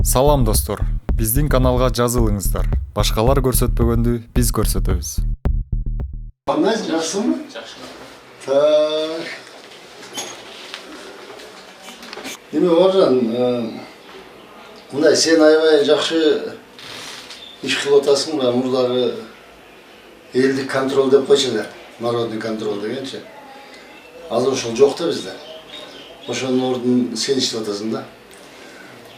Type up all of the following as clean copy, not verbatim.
Салам достор, биздин каналга жазылыңыздар. Башкалар көрсөтпөгөндү биз көрсөтөбүз. Кандай, жакшымы? Так. Деме Оржан, мындай сен аябай жакшы иш кылып атасың, мурдагы элдик контроль деп койчу да, народный контроль дегенчи. Азыр ошол жок да бизде. Ошонун ордун сен иштеп атасың да.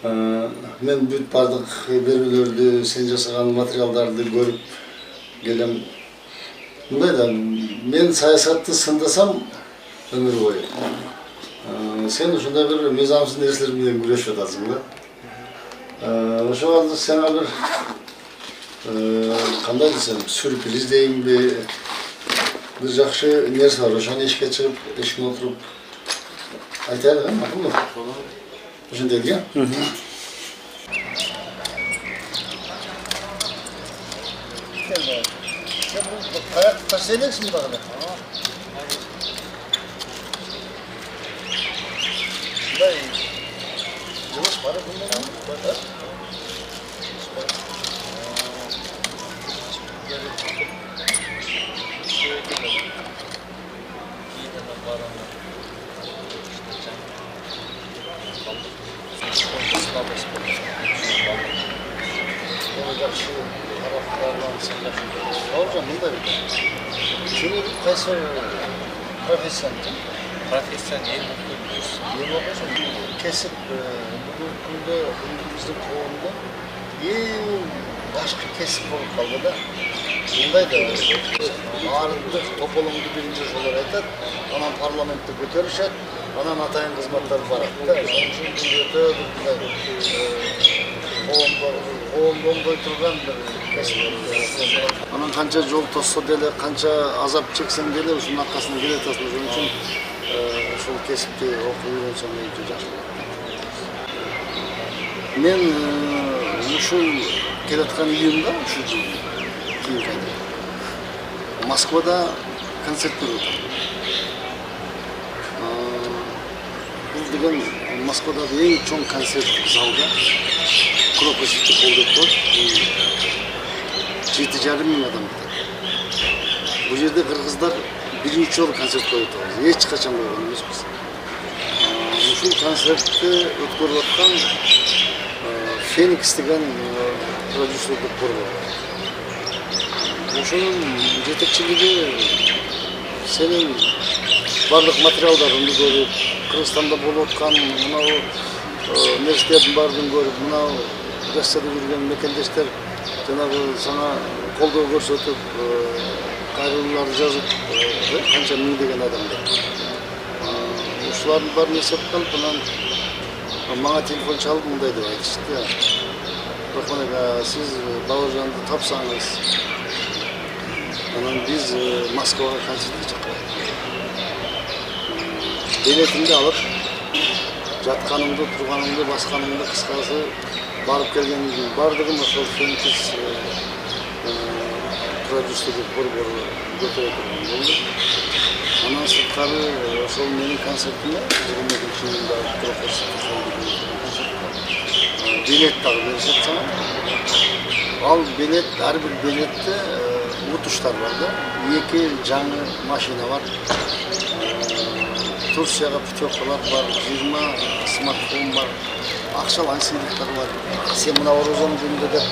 Мен бүт бардык берүүлөрдү, сен жасаган материалдарды көрүп келем. Мындай да, мен саясатты сындасам өмүр бою. Сен ушундай бир мыйзамсыз нерселер менен күрөшүп атасың да. Ошого сага бир кандай десем, сюрприз дейинби, бир жакшы нерсе бар. Ошону эшикке чыгып, эшикке отуруп айтайлык, макулбу? Ошондой эле. Аяк таштайлыксың дагы. Мындай жылыш бар бунда. Şunu kaysa profesyonel. Profesyonel Kesip bugünkü bizning qo'mda başka kesip bo'lib qoldi da. Bunday da ağırlık topolumdu birinci solar aytadi, anan parlamentde götürüşet, anan atayın hizmetler baradi da. Qo'mda turgan bir kesip. Anan qancha yol tossa dele, qancha azap çeksen dele, uşunun arkasına gele tasın. Onun için şol kesipte okuyup öğrensem öyle yaxşı. Men şu keletken yılda, şu kıyımkaydı. Moskvada konsertler oldu. Bu degen Moskvada en çoğun konsert zalda Krokosit'te koldu var. 7,5 milyon adam gider. Bu yerde Kırgızlar birinci yol konsert koydu. Hiç kaçan koygan emas biz. Şu konsertte ötkөрүп аткан Phoenix деген продюсерлик бар. Ошонун жетекчилиги сенин барлык материалдарын көрүп, Кыргызстанда болуп аткан мынау нерселердин баарын көрүп, мынау Россияда жүргөн мекендештер жанагы сага колдоо көрсөтүп, кайрылууларды жазып, канча миңдеген адамдар. Ушулардын баарын эсеп кылып, анан мага телефон чалып мындай деп айтышты. Рахман сиз Бауыржанды тапсаңыз, анан биз Москвага концертке чакырайык. Билетимди алып, жатканымды, турганымды, басканымды, кыскасы барып келгендин бардыгын ошол Фенкис продюсерлик борбору көтөрө турган болду. Анан сырткары ошол менин концертиме 22-жылда билет дагы беришет сага. Ал билет, ар бир билетте утуштар бар да. 2 жаңы машина бар. Турцияга путевкалар бар, 20 смартфон бар, акчалуу сыйлыктар бар. Сен мына Орозон күндө деп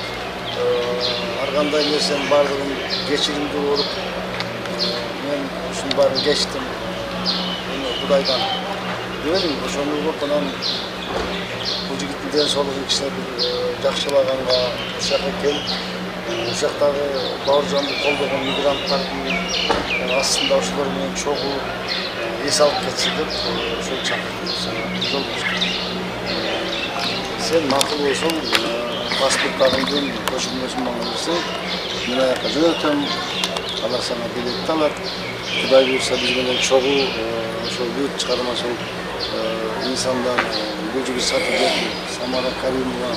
ар кандай нерсенин бардыгын кечиримдүү болуп, мен ушунун баарын кечтим. Кудайдан. Дегеним, ошону угуп анан бул жигиттин ден соолугун кичине бир жакшылаганга ушакка келип, ушактагы Бауыржанды колдогон мигранттардын астында ошолор менен чогуу эс алып кетси деп ошол чакырдым. Сен макул болсоң, паспорттарыңдын көчүрмөсүн мага берсең, мен аякка жөнөтөм, алар сага билетти алат. Кудай буйрса биз менен чогуу ошол бүт чыгармачыл инсандар Гүлжүгүр Сатыбек, Самара Каримова,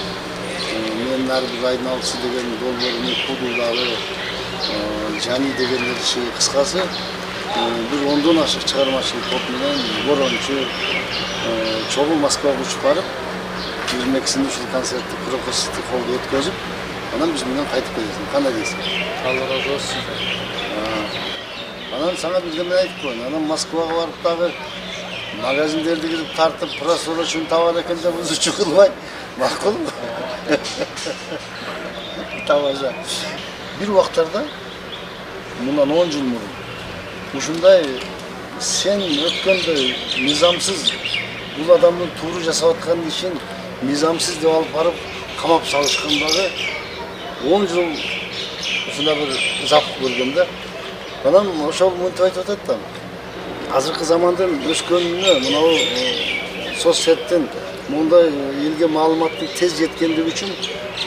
мен ар бир айдын алчысы деген долбоорун кудулдагы Жани дегендер кыскасы бир 10дон ашык чыгармачыл топ менен борончу чогуу Москвага учуп барып 22'sinde ушул концертти Крокус холлда өткөзүп, анан биз менен кайтып келесиң. Кандай дейсиң? Allah razı olsun. Анан сага бир неме айтып коеюн. Анан Москвага барып дагы магазиндерди кирип тартып, просрочун табар экен деп узучу кылбай, макулбу? Тамаша. Бир убактарда мындан 10 жыл мурун ушундай сен өткөндөй мыйзамсыз бул адамдын туура жасап аткан ишин мыйзамсыз деп алып барып камап салышкандагы 10 жыл ушундай бир запах көргөм да. Анан ошол мынтип айтып атат да. Азыркы замандын өскөнүнө мынау соцсеттин мындай элге маалыматтын тез жеткендиги үчүн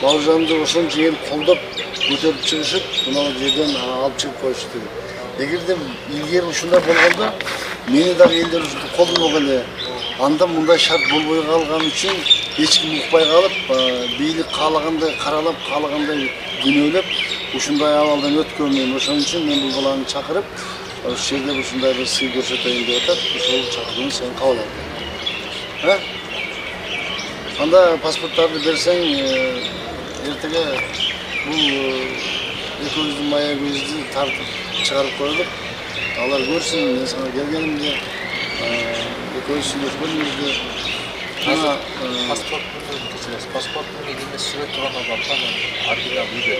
Бауыржанды ошончо эл колдоп көтөрүп чыгышып, мынау жерден алып чыгып коюшту. Эгерде илгери ушундай болгондо, мени дагы элдер колдонбогон эле. Анда мындай шарт болбой калган үчүн эч ким укпай калып, бийлик каалагандай каралап, каалагандай күнөөлөп, ушундай абалдан өткөнмүн. Ошон үчүн мен бул баланы чакырып, ошол жерде ушундай бир сый көрсөтөйүн деп атат. Ошол чакырууну сен кабыл ал. Анда паспорттарды берсең, эртеге бул экөөбүздүн маегибизди тартып чыгарып коелуп, алар көрсүн, мен сага келгенимди, экөөбүз сүйлөшкөнүбүздү. Паспорттун элинде сүрөт турган адам бар, оригинал үйдө.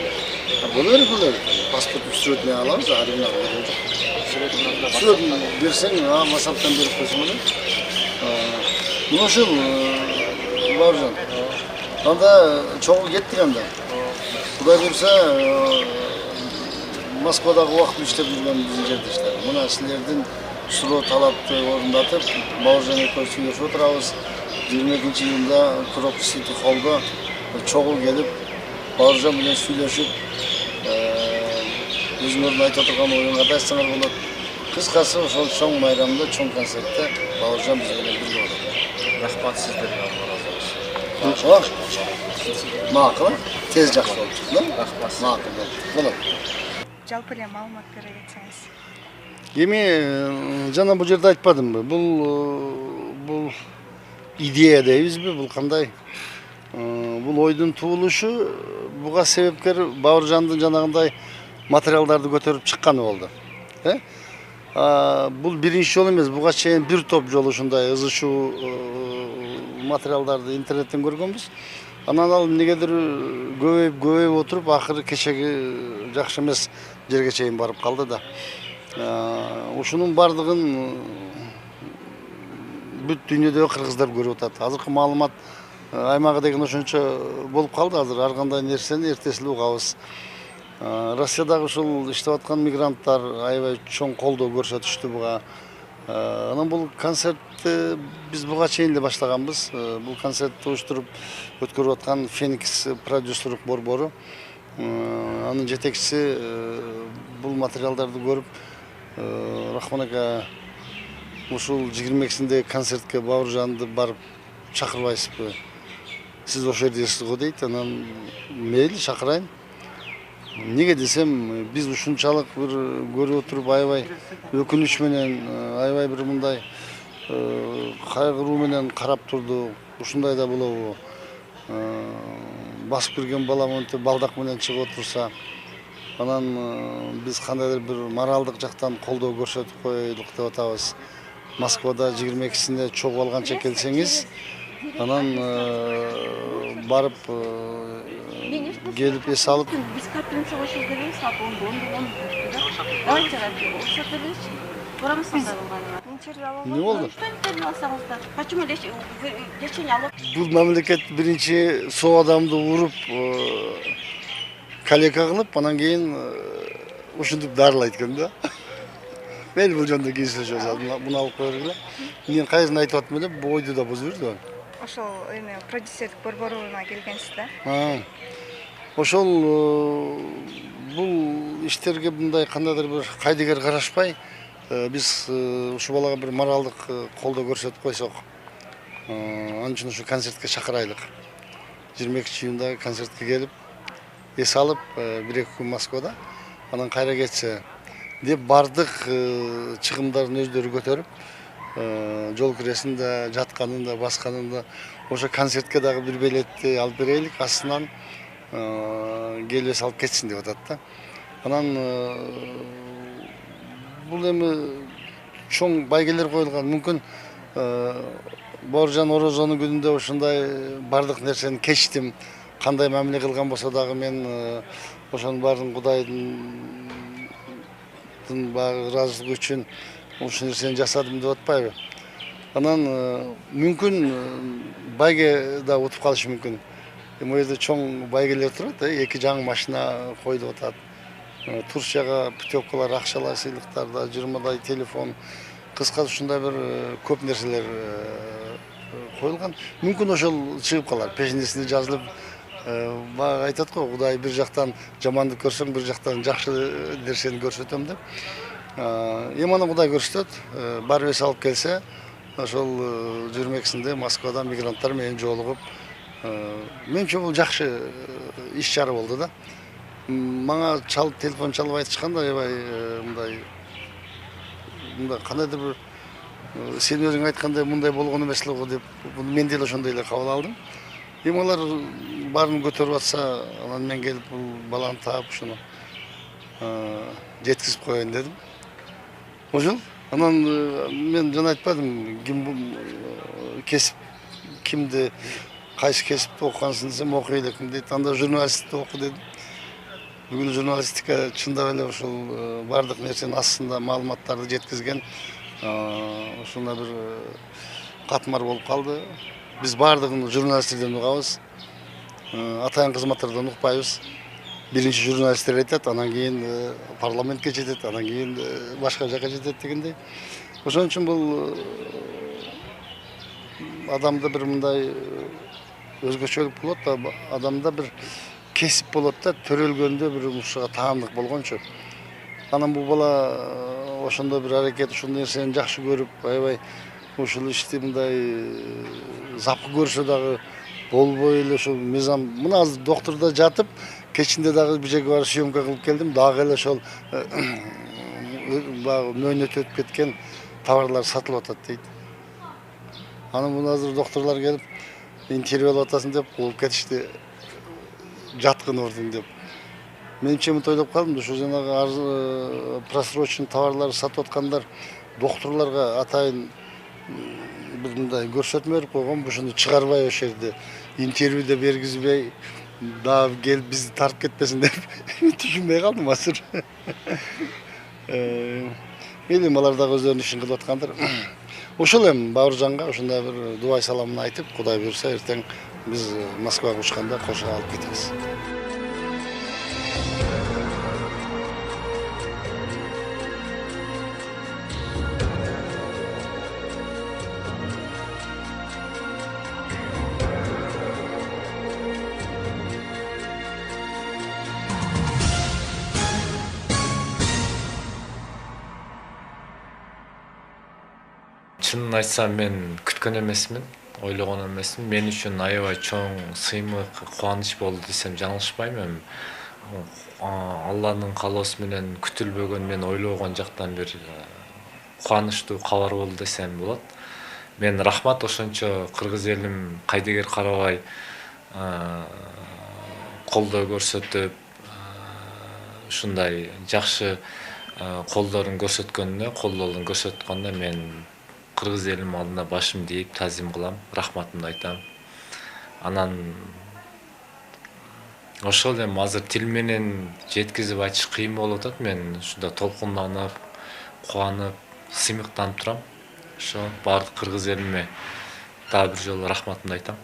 Боло берет. Паспорттун сүрөтүн алабыз, оригинал жок. Сүрөтүн берсең, WhatsApp'тан берип койсоң болот. Мына ушул Бауыржан. Анда чоңу кеттик анда. Кудай буйрса, Москвадагы убакыт иштеп жүргөн биздин жерде иштеп. Мына силердин суроо талапты орундатып, Бауыржан экөөбүз сүйлөшүп отурабыз. 22-июнда Крокус холлдо чогуу келип, Бауыржан менен сүйлөшүп, өзүңөрдүн айтып отурган оюңарды айтсаңар болот. Кыскасы ошол чоң майрамда, чоң концертте Бауыржан биз менен бирге болот. Рахмат сиздерге, Allah razı olsun. Макул, тез жакшы болуп чыкты, да? Рахмат. Макул болот. Жалпы эле маалымат бере кетсеңиз. Эми жана бул жерде айтпадымбы? Бул идея дейбизби? Бул кандай? Бул ойдун туулушу буга себепкер Бауыржандын жанагындай материалдарды көтөрүп чыкканы болду. Бул биринчи жолу эмес, буга чейин бир топ жолу ушундай ызышуу материалдарды интернеттен көргөнбүз. Анан ал негедир көбөйүп отуруп, акыры кечеги жакшы эмес жерге чейин барып калды да. Ушунун бардыгын бүт дүйнөдөгү кыргыздар көрүп атат. Азыркы маалымат аймагы деген ошончо болуп калды. Азыр ар кандай нерсени эртеси эле угабыз. Россиядагы ушул иштеп аткан мигранттар аябай чоң колдоо көрсөтүштү буга. Анан бул концертти биз буга чейин эле баштаганбыз. Бул концертти уюштуруп өткөрүп аткан Феникс продюсерлук борбору. Анын жетекчиси бул материалдарды көрүп, Рахман ака, ушул 22-синдеги концертке Бауыржанды барып чакырбайсызбы? Сиз ошол жердесиз го дейт. Анан мейли чакырайын. Неге десем, биз ушунчалык бир көрүп отуруп аябай өкүнүч менен, аябай бир мындай кайгыруу менен карап турдук. Ушундай да болобу? Басып кирген бала монтип балдак менен чыгып отурса, анан биз кандайдыр бир моралдык жактан колдоо көрсөтүп коелук деп атабыз. Москвада 22-синде чогуу алганча келсеңиз, анан барып келип эс алып. Биз конференция кошуп беребиз, давайте рушат беребиз. Борамысыңдар болгонуна. Не болду? Почему лечение алып? Бул мамлекет биринчи соо адамды уруп, калека кылып, анан кийин ушинтип дарылайт экен да. Мен бул жөнүндө кийин сүйлөшөбүз. Муну алып кое бергиле. Мен кайсын айтып аттым эле, бул ойду да бузуп жүрдү. Ошол эми продюсерлик борборуна келгенсиз да? Ошол бул иштерге мындай кандайдыр бир кайдыгер карашпай, биз ушул балага бир моралдык колдоо көрсөтүп койсок, анын үчүн ушу концертке чакырайлык. 22-июндагы концертке келип, эс алып, 1-2 күн Москвада, анан кайра кетсе деп бардык чыгымдарын өздөрү көтөрүп, жол киресин да, жатканын да, басканын да ошо концертке дагы бир билетти алып берелик, астынан келбесе алып кетсин деп атат да. Анан бул эми чоң байгелер коюлган. Мүмкүн Бауыржан Орозонун күнүндө ушундай бардык нерсени кечтим. Кандай мамиле кылган болсо дагы мен ошонун баарын Кудайдын ыраазылыгы үчүн ушул нерсени жасадым деп атпайбы. Анан мүмкүн байге да утуп калышы мүмкүн. Эми жерде чоң байгелер турат, 2 жаңы машина коюлуп атат. Турцияга путевкалар, акчалай сыйлыктарда, 20дай телефон, кыскасы ушундай бир көп нерселер коюлган. Мүмкүн ошол чыгып калар, пешенесине жазылып. Бага айтат го, Кудай бир жактан жамандык көрсөң, бир жактан жакшы нерсени көрсөтөм деп. Эми аны Кудай көрсөтөт, бар берсе алып келсе, ошол 22-синде Москвадан мигранттар менен жолугуп, менимче бул жакшы иш чара болду да. Мага телефон чалып айтышканда, аябай мындай кандайдыр бир сен өзүң айткандай мындай болгон эмес эле го деп, мен деле ошондой эле кабыл алдым. Эми алар баарын көтөрүп атса, анан мен келип бул баланы таап ушуну жеткизип коеюн дедим. Ошол. Анан мен жана айтпадым, ким кесип, кимди, кайсы кесипти окугансың десем, окуй элекмин дейт. Анда журналистикти оку дедим. Бүгүн журналистика чындап эле ушул бардык нерсенин астында маалыматтарды жеткизген ушундай бир катмар болуп калды. Биз бардыгын журналисттерден угабыз, атайын кызматтардан укпайбыз. Биринчи журналисттер айтат, анан кийин парламентке жетет, анан кийин башка жака жетет дегендей. Ошон үчүн бул адамда бир мындай өзгөчөлүк болот да, адамда бир кесип болот да, төрөлгөндө бир ушуга таандык болгончу. Анан бул бала ошондой бир аракет, ушул нерсени жакшы көрүп, аябай ушул ишти мындай запкы көрсө дагы болбой эле ушул мыйзам. Мына азыр доктурда жатып, кечинде дагы бир жерге барып съемка кылып келдим, дагы эле ошол мөөнөтү өтүп кеткен товарлар сатылып атат дейт. Анан мына азыр докторлор келип интервью алып атасың деп кууп кетишти. Жаткын ордун деп. Менимче мынтип ойлоп калдым, ушу жанагы просрочный товарларды сатып аткандар докторлорго атайын бир мындай көрсөтмө берип койгон, ушуну чыгарбай ошол жерде интервьюда бергизбей, дагы келип бизди тартып кетпесин деп түшүнбөй калдым азыр. Элим алар дагы өздөрүнүн ишин кылып аткандар. Ошол эми Бауыржанга ушундай бир дубай саламын айтып, Кудай буйрса эртең биз Москвага учканда кошо алып кетебиз. Чынын айтсам, мен күткөн эмесмин, ойлогон эмесмин. Мен үчүн аябай чоң сыймык, кубаныч болду десем жаңылышпайм. Алланын каалоосу менен күтүлбөгөн, мен ойлогон жактан бир кубанычтуу кабар болду десем болот. Мен рахмат, ошончо кыргыз элим кайдыгер карабай колдоо көрсөтүп, ушундай жакшы колдорун көрсөткөнүнө, колдоолун көрсөткөндө мен кыргыз элим алдында башымды ийип тазим кылам, рахматымды айтам. Анан ошол эми азыр тил менен жеткизип айтыш кыйын болуп атат. Мен ушунда толкунданып, кубанып, сыймыктанып турам. Ошо бардык кыргыз элиме дагы бир жолу рахматымды айтам.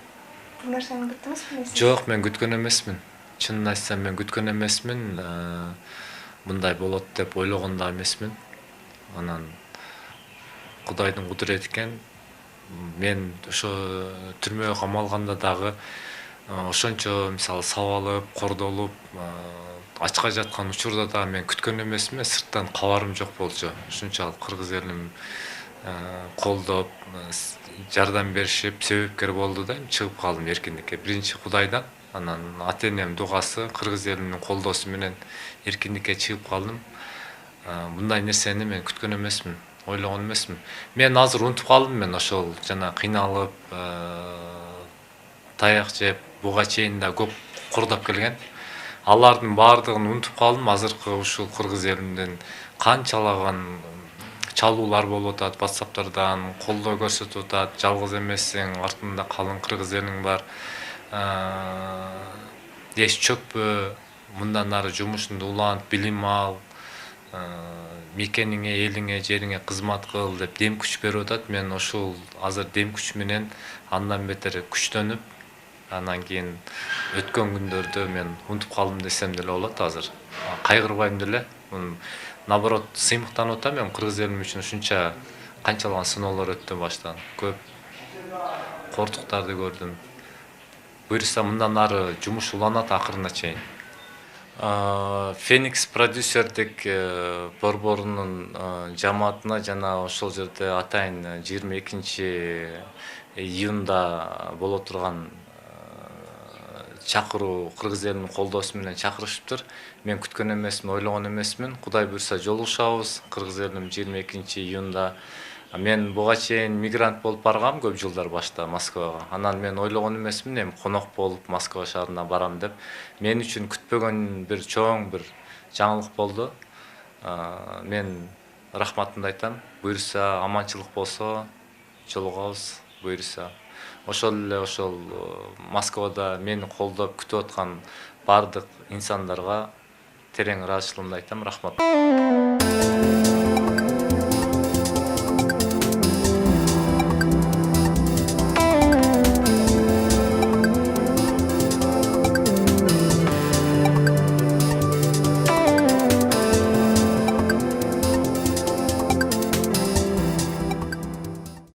Бул нерсени күттүңүзбү? Жок, мен күткөн эмесмин. Чынын айтсам, мен күткөн эмесмин. Мындай болот деп ойлогон да эмесмин. Анан Кудайдын кудурети экен. Мен ошо түрмөгө камалганда дагы ошончо мисалы сабалып, кордолуп, ачка жаткан учурда дагы мен күткөн эмесмин, сырттан кабарым жок болчу. Ушунчалык кыргыз элим колдоп, жардам беришип, себепкер болду да, чыгып калдым эркиндикке. Биринчи Кудайдан, анан ата-энем дугасы, кыргыз элинин колдоосу менен эркиндикке чыгып калдым. Мындай нерсени мен күткөн эмесмин, ойлогон эмесмин. Мен азыр унутуп калдым, мен ошол жана кыйналып, таяк жеп буга чейин да көп курдап келген. Алардын баардыгын унутуп калдым. Азыркы ушул кыргыз элинден канчалаган чалуулар болуп атат, WhatsApp'тардан колдоо көрсөтүп атат. Жалгыз эмессиң, артында калың кыргыз элиң бар. Еш чөкпө, мындан ары жумушуңду улант, билим ал, мекениңе, элиңе, жериңе кызмат кыл деп дем күч берип атат. Мен ошол азыр дем күч менен андан бетер күчтөнүп, анан кийин өткөн күндөрдү мен унутуп калдым десем деле болот азыр. Кайгырбайм деле. Наоборот, сыймыктанып атам. Мен кыргыз элим үчүн ушунча канчалаган сыноолор өттү баштан. Көп кортуктарды көрдүм. Буюрса мындан ары жумуш уланат акырына чейин. Феникс продюсердик борборунун жамаатына жана ошол жерде атайын 22-июнда боло турган чакыруу кыргыз элинин колдоосу менен чакырышыптыр. Мен күткөн эмесмин, ойлогон эмесмин. Кудай буйрса жолугушабыз кыргыз элинин 22-июнда. Мен буга чейин мигрант болуп баргам көп жылдар башта Москвага. Анан мен ойлогон эмесмин, эми конок болуп Москва шаарына барам деп. Мен үчүн күтпөгөн бир чоң бир жаңылык болду. Мен рахматымды айтам. Буйрса аманчылык болсо жолугабыз, буйрса. Ошол эле ошол Москвада мени колдоп күтүп аткан бардык инсандарга терең ыраазычылыгымды айтам. Рахмат.